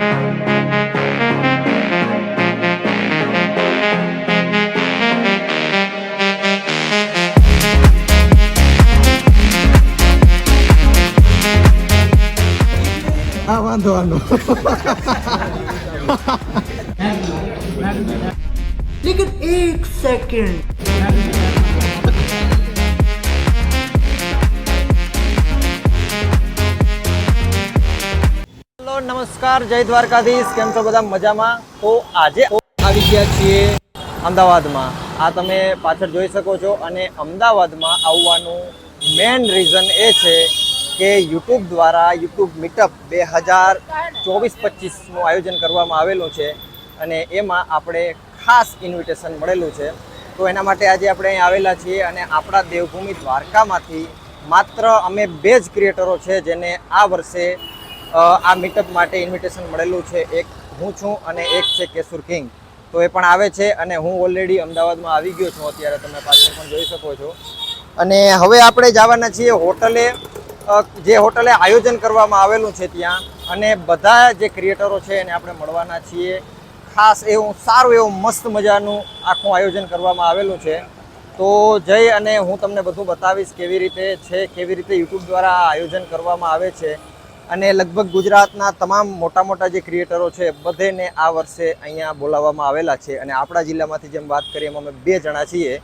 હા વાંધો વાંધો लेकिन एक सेकंड હેલો નમસ્કાર જય દ્વારકાધીશ કેમ છો બધા મજામાં તો આજે આવી ગયા છીએ અમદાવાદમાં આ તમે પાછળ જોઈ શકો છો અને અમદાવાદમાં આવવાનું મેઇન રીઝન એ છે કે યુટ્યુબ દ્વારા યુટ્યુબ મીટઅપ 2024-25નું આયોજન કરવામાં આવેલું છે અને એમાં આપણે ખાસ ઇન્વિટેશન મળેલું છે તો એના માટે આજે આપણે અહીં આવેલા છીએ અને આપણા દેવભૂમિ દ્વારકામાંથી માત્ર અમે 2 જ ક્રિએટરો છે જેને આ વર્ષે આ મીટઅપ માટે ઇન્વિટેશન મળેલું છે. એક હું છું અને એક છે કેસુર કિંગ. તો એ પણ આવે છે અને હું ઓલરેડી અમદાવાદમાં આવી ગયો છું. અત્યારે તમે પાછળ પણ જોઈ શકો છો. અને હવે આપણે જવાના છીએ હોટલે, જે હોટલે આયોજન કરવામાં આવેલું છે ત્યાં, અને બધા જે ક્રિએટરો છે એને આપણે મળવાના છીએ. ખાસ એવું સારું એવું મસ્ત મજાનું આખું આયોજન કરવામાં આવેલું છે. તો જઈ અને હું તમને બધું બતાવીશ કેવી રીતે છે, કેવી રીતે યુટ્યુબ દ્વારા આ આયોજન કરવામાં આવે છે. અને લગભગ ગુજરાતના તમામ મોટા મોટા જે ક્રિએટરો છે બધેને આ વર્ષે અહીંયા બોલાવવામાં આવેલા છે. અને આપણા જિલ્લામાંથી જેમ વાત કરીએ એમ અમે 2 જણા છીએ,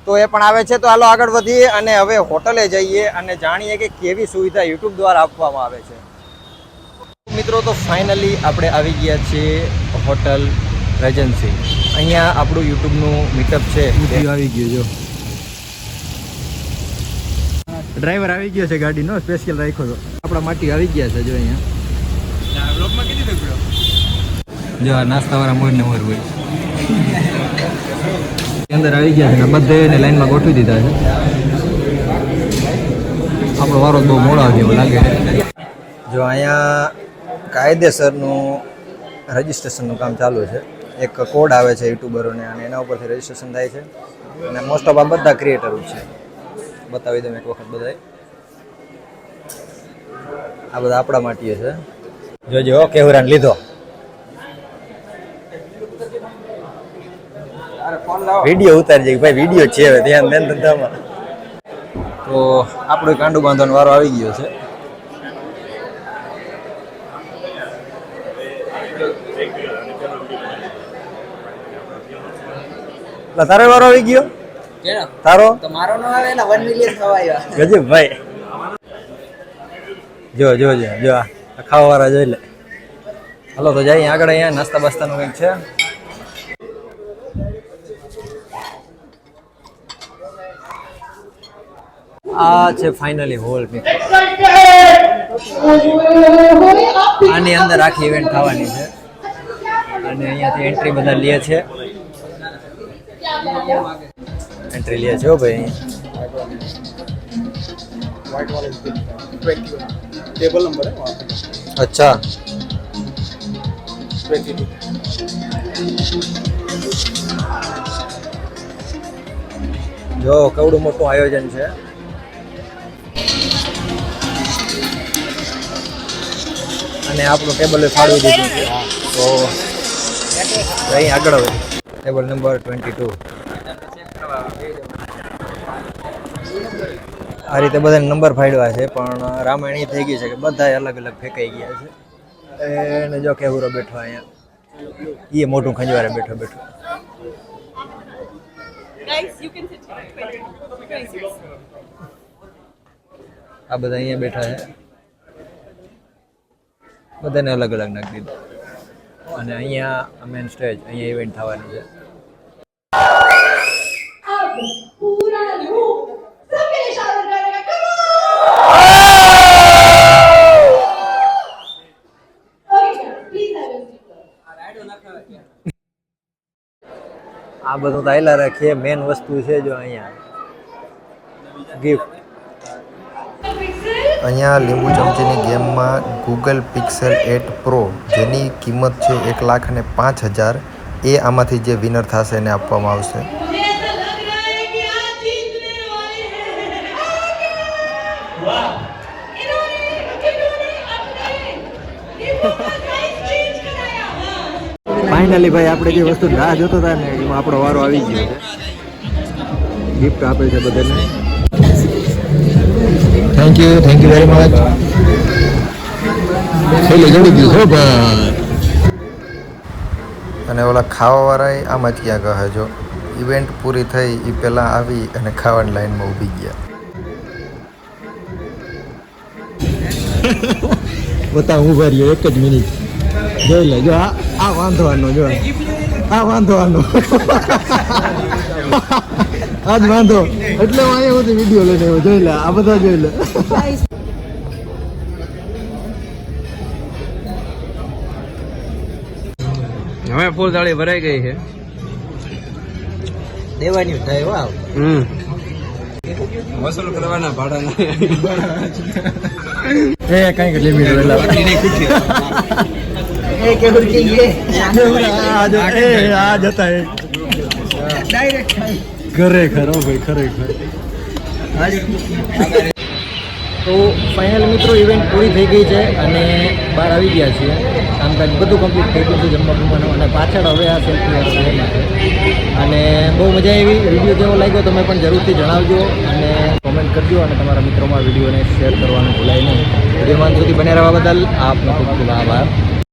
તો એ પણ આવે છે. તો હાલો આગળ વધીએ અને હવે હોટલે જઈએ અને જાણીએ કે કેવી સુવિધા યુટ્યુબ દ્વારા આપવામાં આવે છે. મિત્રો તો ફાઇનલી આપણે આવી ગયા છીએ હોટલ રેજન્સી. અહીંયા આપણું યુટ્યુબનું મીટઅપ છે. આવી ગયો જો ડ્રાઈવર આવી ગયો છે, ગાડીનો સ્પેશિયલ રાખ્યો હતો આપણા માટે. આવી ગયા છે જો અહીંયા જો નાસ્તાવાળા મોર ને મોર હોય અંદર આવી ગયા છે ને બધે લાઈનમાં ગોઠવી દીધા છે. આપણો વારો બહુ મોડો આવ્યો એવું લાગે. જો અહીંયા કાયદેસરનું રજિસ્ટ્રેશનનું કામ ચાલુ છે. એક કોડ આવે છે યુટ્યુબરોને અને એના ઉપરથી રજિસ્ટ્રેશન થાય છે. અને મોસ્ટ ઓફ આ બધા ક્રિએટરો છે. બતાવી દઉં એક વખત બધાય. આ બધા આપણા માટે છે. જોજો કેવરાન લીધો. વિડીયો ઉતારી જાય ભાઈ, વિડીયો છે હવે ધ્યાન દેન ધંધામાં. તો આપણું કાંડું બાંધવાનો વારો આવી ગયો છે. તારો વારો આવી ગયો? તારો तो मारो ना आवे ना 1 मिलियन थवाया ગજબ ભાઈ. જો જો જો જો આ ખાવા વાળા જોઈ લે. હાલો તો જઈએ આગળ. અહીંયા નાસ્તા બાસ્તાનું કંઈક છે. આ છે ફાઇનલી હોલ. આની અંદર આખી ઇવેન્ટ થવાની છે અને અહીંયાથી એન્ટ્રી બધા લે છે. एंट्री लिया जो भाई. व्हाइट वाला 21 टेबल नंबर है वहाँ पे. अच्छा 22. જો કવડું મોટું આયોજન છે. અને આપણું ટેબલ ફાળવી દીધું છે. તો અહીં આગળ હવે ટેબલ નંબર 22. આ રીતે બધાને નંબર ફાડ્યા છે, પણ રામાયણ એ થઈ ગઈ છે કે બધા અલગ અલગ ફેંકાઈ ગયા છે. એને જો કેવરો બેઠો અહીંયા, એ મોટું ખંજવારે બેઠો બેઠો. આ બધા અહીંયા બેઠા છે. બધાને અલગ અલગ નાખી દીધું. અને અહીંયા મેન સ્ટેજ, અહીંયા ઇવેન્ટ થવાની છે. આ બધું તો આયલા રાખીએ. મેન વસ્તુ છે જો અહીંયા ગિફ્ટ. અહીંયા લીંબુ ચમચીની ગેમમાં ગૂગલ પિક્સેલ 8 પ્રો જેની કિંમત છે 1,05,000, એ આમાંથી જે વિનર થશે એને આપવામાં આવશે. ફાઇનલી ભાઈ આપણે જે વસ્તુ રાહ જોતો હતા ને એમાં આપણો વારો આવી ગયો છે. ગિફ્ટ આપે છે બધાને. Thank you very much. છેલ્લે જડી ગયું હો ભાઈ. અને ઓલા ખાવાવાળાએ આમ જ ક્યાં કહે જો ઇવેન્ટ પૂરી થઈ એ પહેલાં આવી અને ખાવાની લાઈનમાં ઊભી ગયા. બતાવ ઊભા રહ્યો એક જ મિનિટ જોઈ લે જો આ વાંધવાનો જો આ વાંધવાનો આજ વાંધો એટલે હું અહીંયા બધી વિડીયો લઈને આવ્યો જોઈ લે આ બધા જોઈ લે. હવે ફૂલ થાળી ભરાઈ ગઈ છે. દેવાની થાય વાવ. વસૂલ કરવાના ભાડાના. એ કઈક લિમિટ એ કેવું કે ये આ જતા એ ખરેખર હો ભાઈ ખરેખર. તો ફાઇનલ મિત્રો ઇવેન્ટ પૂરી થઈ ગઈ છે અને બહાર આવી ગયા છીએ. કામકાજ બધું કમ્પ્લીટ થઈ ગયું છે જમવા જમવાનું અને પાછળ હવે આ સેલ્ફી અને બહુ મજા આવી. વિડીયો કેવો લાગ્યો તમે પણ જરૂરથી જણાવજો અને કોમેન્ટ કરજો અને તમારા મિત્રોમાં વિડીયોને શેર કરવાનું ભૂલાય નહીં. વિડીયોમાં સુધી બને રહેવા બદલ આપનો ખૂબ ખૂબ આભાર.